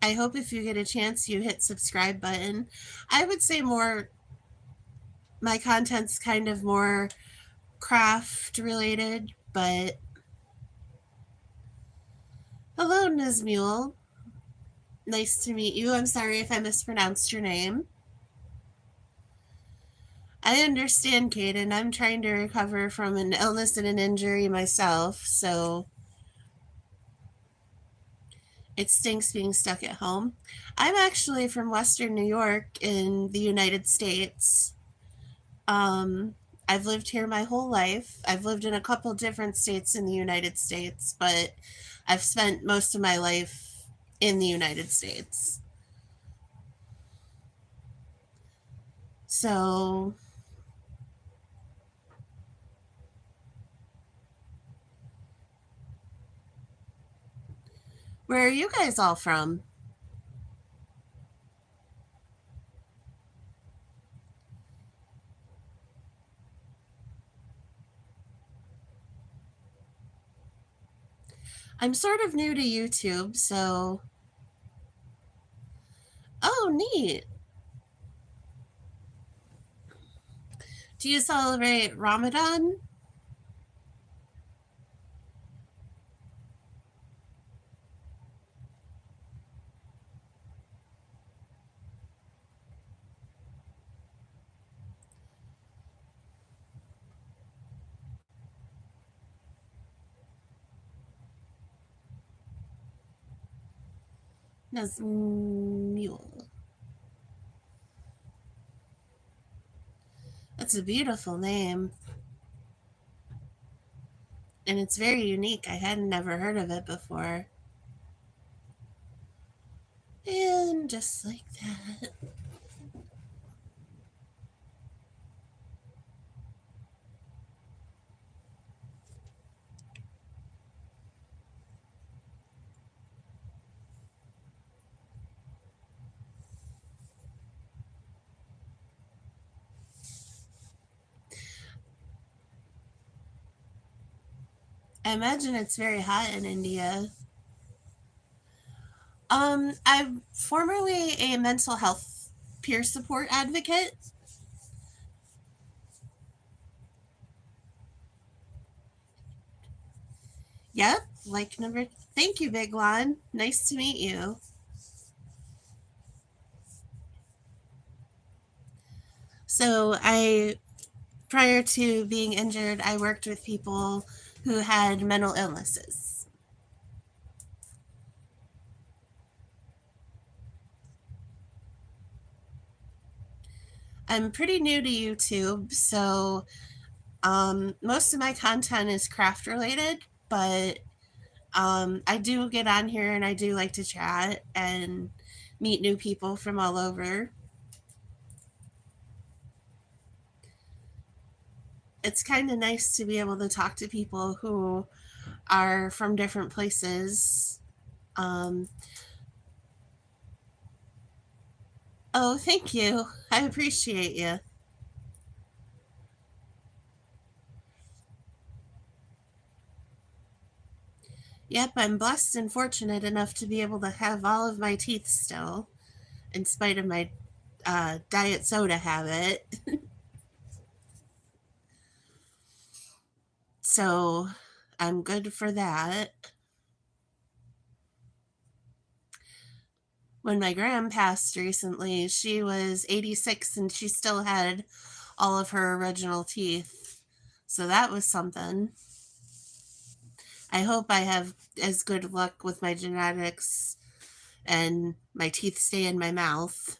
I hope if you get a chance, you hit subscribe button. I would say more, my content's kind of more craft related, but hello, Nizmule. Nice to meet you. I'm sorry if I mispronounced your name. I understand, Kaden. I'm trying to recover from an illness and an injury myself, so it stinks being stuck at home. I'm actually from Western New York in the United States. Um, I've lived here my whole life. I've lived in a couple different states in the United States, but I've spent most of my life in the United States. So, where are you guys all from? I'm sort of new to YouTube, so. Oh, neat. Do you celebrate Ramadan? Mule. That's a beautiful name. And it's very unique. I hadn't never heard of it before. And just like that. I imagine it's very hot in India. I'm formerly a mental health peer support advocate. Yep, like number. Thank you, Big Lon. Nice to meet you. So, prior to being injured, I worked with people who had mental illnesses. I'm pretty new to YouTube, so most of my content is craft related, but I do get on here and I do like to chat and meet new people from all over. It's kind of nice to be able to talk to people who are from different places. Um, oh, thank you. I appreciate you. Yep, I'm blessed and fortunate enough to be able to have all of my teeth still, in spite of my diet soda habit. So I'm good for that. When my gram passed recently, she was 86 and she still had all of her original teeth. So that was something. I hope I have as good luck with my genetics and my teeth stay in my mouth.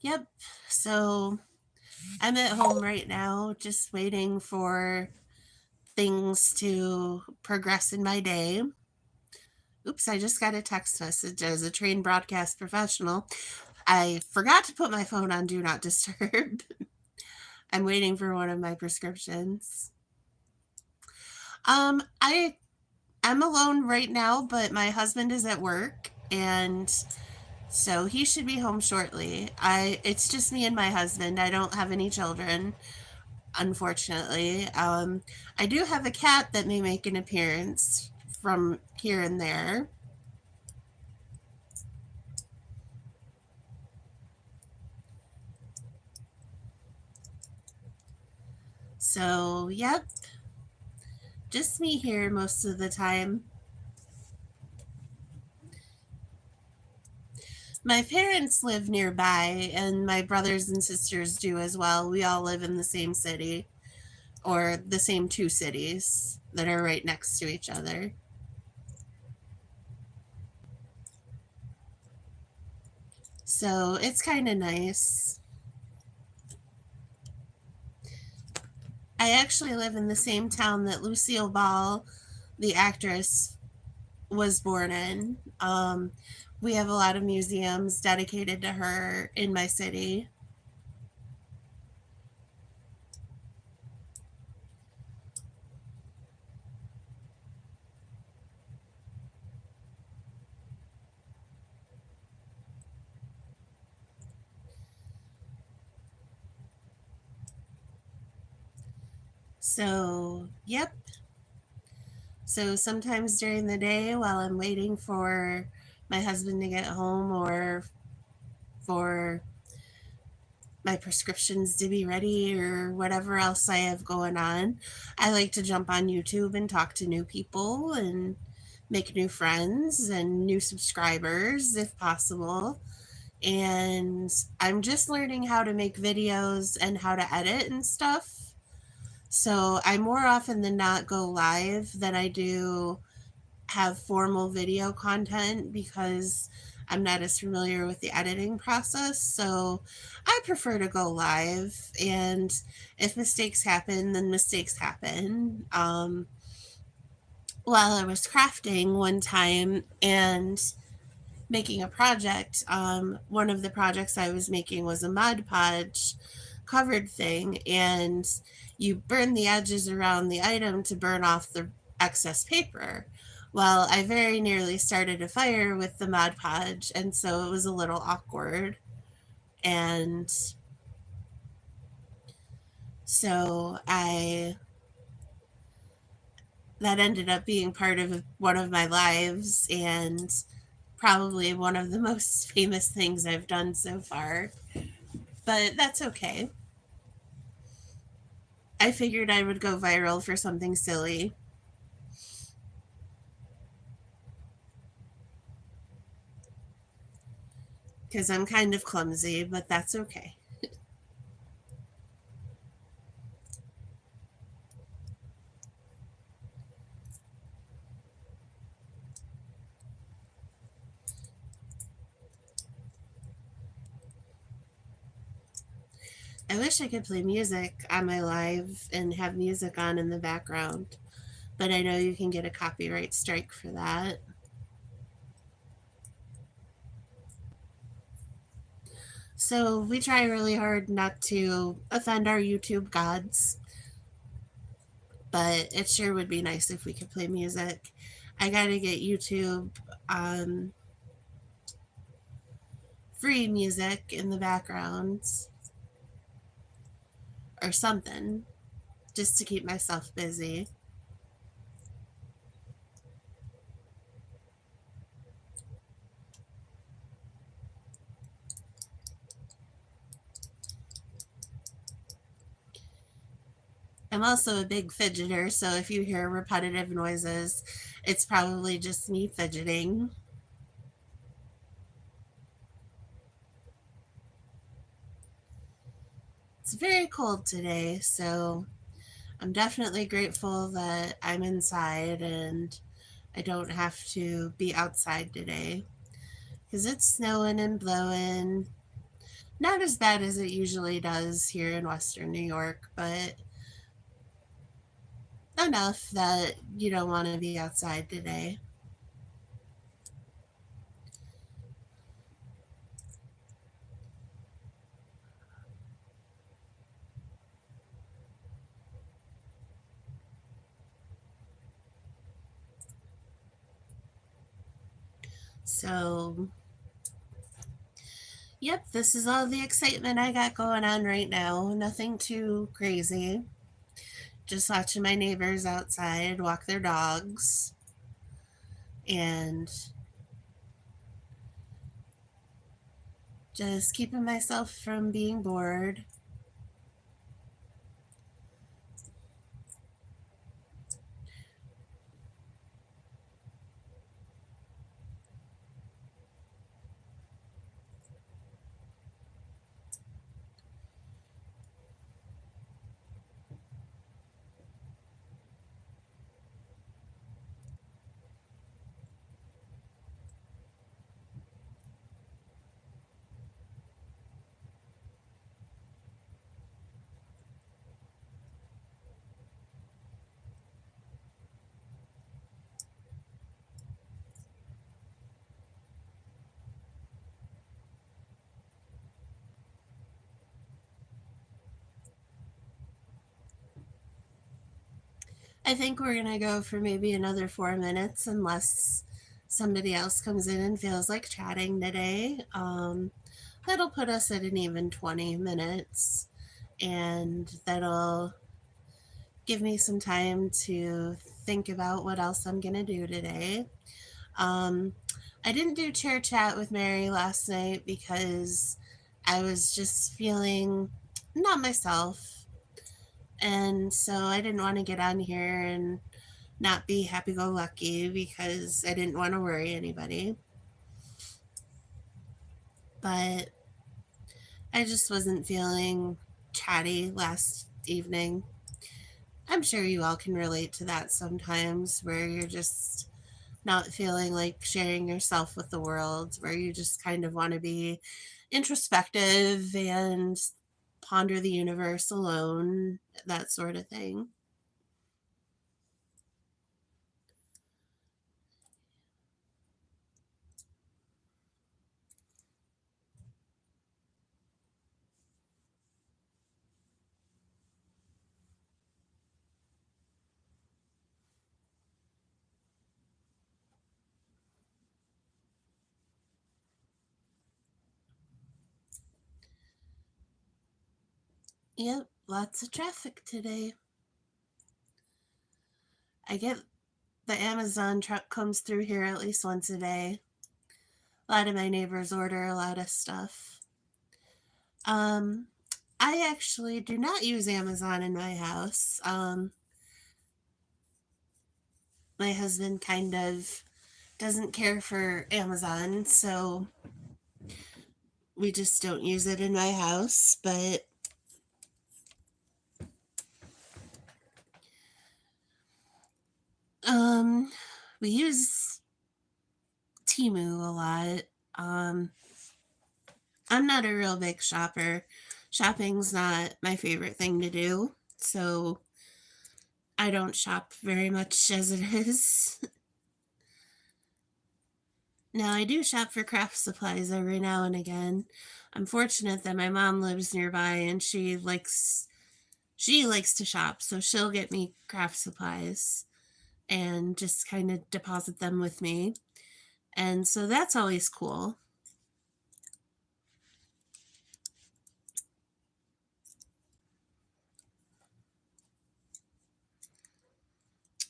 Yep. So I'm at home right now, just waiting for things to progress in my day. Oops, I just got a text message as a trained broadcast professional. I forgot to put my phone on Do Not Disturb. I'm waiting for one of my prescriptions. I'm alone right now, but my husband is at work and So he should be home shortly. It's just me and my husband. I don't have any children, unfortunately. I do have a cat that may make an appearance from here and there. So, yep, just me here most of the time. My parents live nearby, and my brothers and sisters do as well. We all live in the same city, or the same two cities that are right next to each other. So it's kind of nice. I actually live in the same town that Lucille Ball, the actress, was born in. We have a lot of museums dedicated to her in my city. So, yep. So sometimes during the day while I'm waiting for my husband to get home or for my prescriptions to be ready or whatever else I have going on, I like to jump on YouTube and talk to new people and make new friends and new subscribers if possible. And I'm just learning how to make videos and how to edit and stuff. So I more often than not go live than I do have formal video content because I'm not as familiar with the editing process. So I prefer to go live. And if mistakes happen, then mistakes happen. While I was crafting one time and making a project, one of the projects I was making was a Mod Podge covered thing, and you burn the edges around the item to burn off the excess paper. Well, I very nearly started a fire with the Mod Podge, and so it was a little awkward. And so I that ended up being part of one of my lives and probably one of the most famous things I've done so far. But that's okay. I figured I would go viral for something silly because I'm kind of clumsy, but that's okay. I wish I could play music on my live and have music on in the background, but I know you can get a copyright strike for that. So we try really hard not to offend our YouTube gods, but it sure would be nice if we could play music. I gotta get YouTube free music in the background or something just to keep myself busy. I'm also a big fidgeter, so if you hear repetitive noises, it's probably just me fidgeting. It's very cold today, so I'm definitely grateful that I'm inside and I don't have to be outside today because it's snowing and blowing. Not as bad as it usually does here in Western New York, but enough that you don't want to be outside today. So Yep, this is all the excitement I got going on right now. Nothing too crazy. Just watching my neighbors outside walk their dogs and just keeping myself from being bored. I think we're going to go for maybe another 4 minutes unless somebody else comes in and feels like chatting today. That'll put us at an even 20 minutes, and that'll give me some time to think about what else I'm going to do today. Um, I didn't do chair chat with Mary last night because I was just feeling not myself. And so I didn't want to get on here and not be happy go lucky because I didn't want to worry anybody. But I just wasn't feeling chatty last evening. I'm sure you all can relate to that sometimes where you're just not feeling like sharing yourself with the world, where you just kind of want to be introspective and ponder the universe alone, that sort of thing. Yep, lots of traffic today. I get the Amazon truck comes through here at least once a day. A lot of my neighbors order a lot of stuff. Um, I actually do not use Amazon in my house. My husband kind of doesn't care for Amazon, so we just don't use it in my house. But um, we use Timu a lot. Um, I'm not a real big shopper. Shopping's not my favorite thing to do, so I don't shop very much as it is. Now, I do shop for craft supplies every now and again. I'm fortunate that my mom lives nearby and she likes to shop, so she'll get me craft supplies and just kind of deposit them with me. And so that's always cool.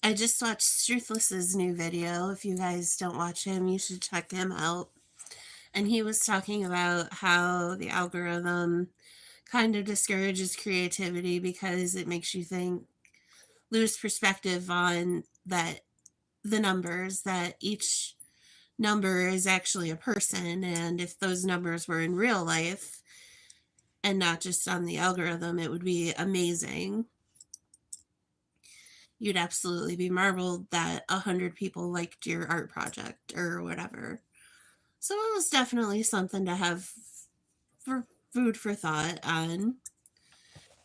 I just watched Truthless's new video. If you guys don't watch him, you should check him out. And he was talking about how the algorithm kind of discourages creativity because it makes you lose perspective on that the numbers, that each number is actually a person, and if those numbers were in real life and not just on the algorithm, it would be amazing. You'd absolutely be marveled that 100 people liked your art project or whatever. So it was definitely something to have for food for thought on,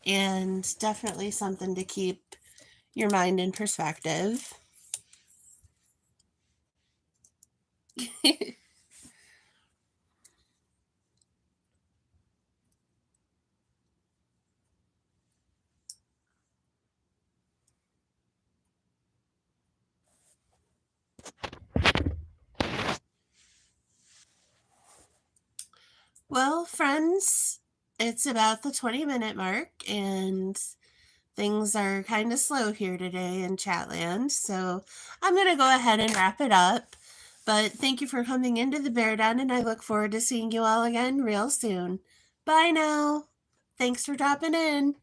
and definitely something to keep your mind in perspective. Well, friends, it's about the 20-minute mark, and things are kind of slow here today in Chatland. So I'm going to go ahead and wrap it up. But thank you for coming into the Bear Den, and I look forward to seeing you all again real soon. Bye now. Thanks for dropping in.